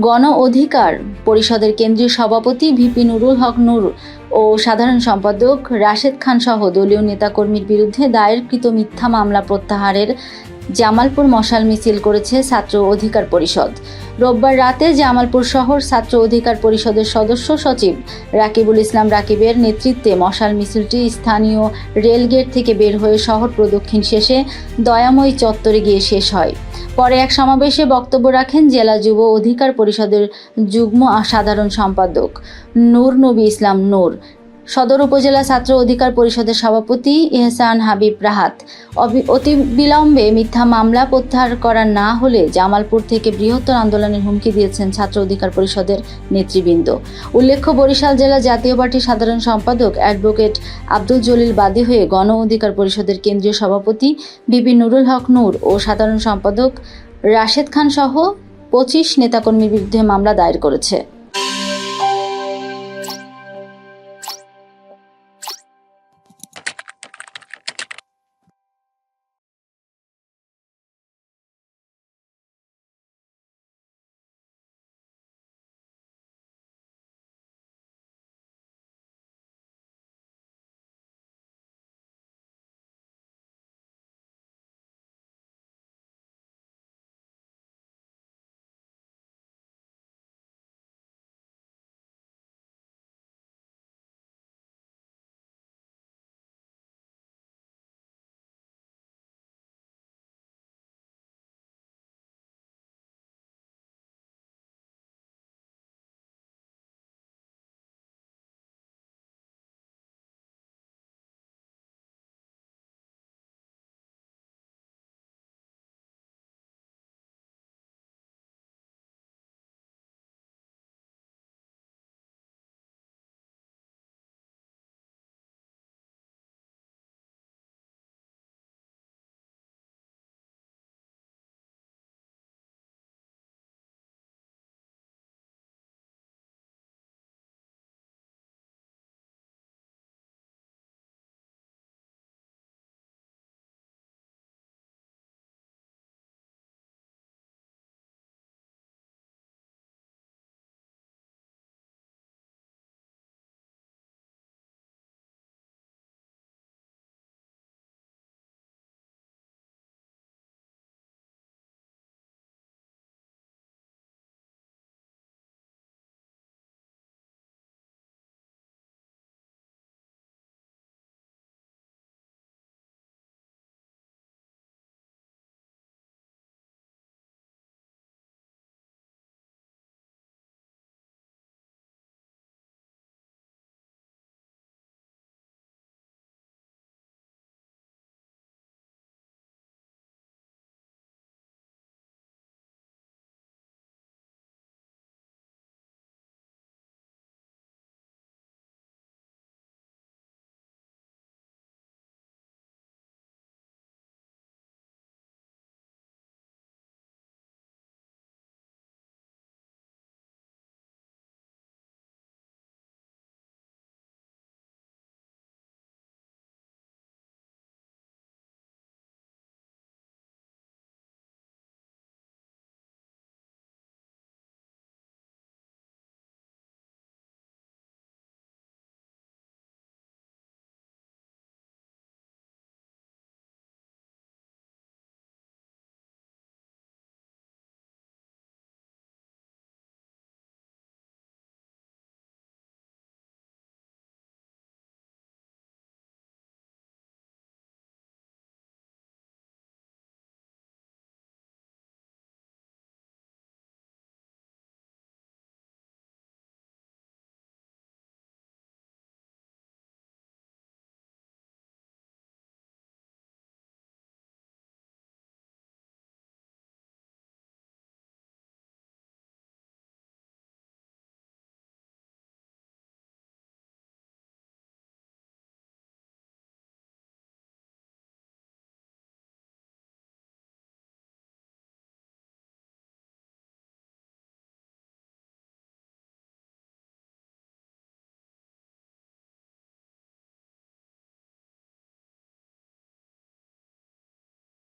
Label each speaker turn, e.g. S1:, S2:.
S1: গণ অধিকার পরিষদের কেন্দ্রীয় সভাপতি ভিপি নুরুল হক নূর ও সাধারণ সম্পাদক রাশেদ খান সহ দলীয় নেতাকর্মীর বিরুদ্ধে দায়েরকৃত মিথ্যা মামলা প্রত্যাহারের জামালপুর মশাল মিছিল করেছে ছাত্র অধিকার পরিষদ। রোববার রাতে জামালপুর শহর ছাত্র অধিকার পরিষদের সদস্য সচিব রাকিবুল ইসলাম রাকিবের নেতৃত্বে মশাল মিছিলটি স্থানীয় রেলগেট থেকে বের হয়ে শহর প্রদক্ষিণ শেষে দয়াময়ী চত্বরে গিয়ে শেষ হয়। পরে এক সমাবেশে বক্তব্য রাখেন জেলা যুব অধিকার পরিষদের যুগ্ম সাধারণ সম্পাদক নূর নবী ইসলাম নূর, সদর উপজেলা ছাত্র অধিকার পরিষদের সভাপতি এহসান হাবিব রাহাত। অতিবিলম্বে মিথ্যা মামলা প্রত্যাহার করা না হলে জামালপুর থেকে বৃহত্তর আন্দোলনের হুমকি দিয়েছেন ছাত্র অধিকার পরিষদের নেতৃবৃন্দ। উল্লেখ্য, বরিশাল জেলা জাতীয় পার্টির সাধারণ সম্পাদক অ্যাডভোকেট আব্দুল জলিল বাদী হয়ে গণ অধিকার পরিষদের কেন্দ্রীয় সভাপতি ভিপি নুরুল হক নূর ও সাধারণ সম্পাদক রাশেদ খান সহ 25 নেতাকর্মীর বিরুদ্ধে মামলা দায়ের করেছে।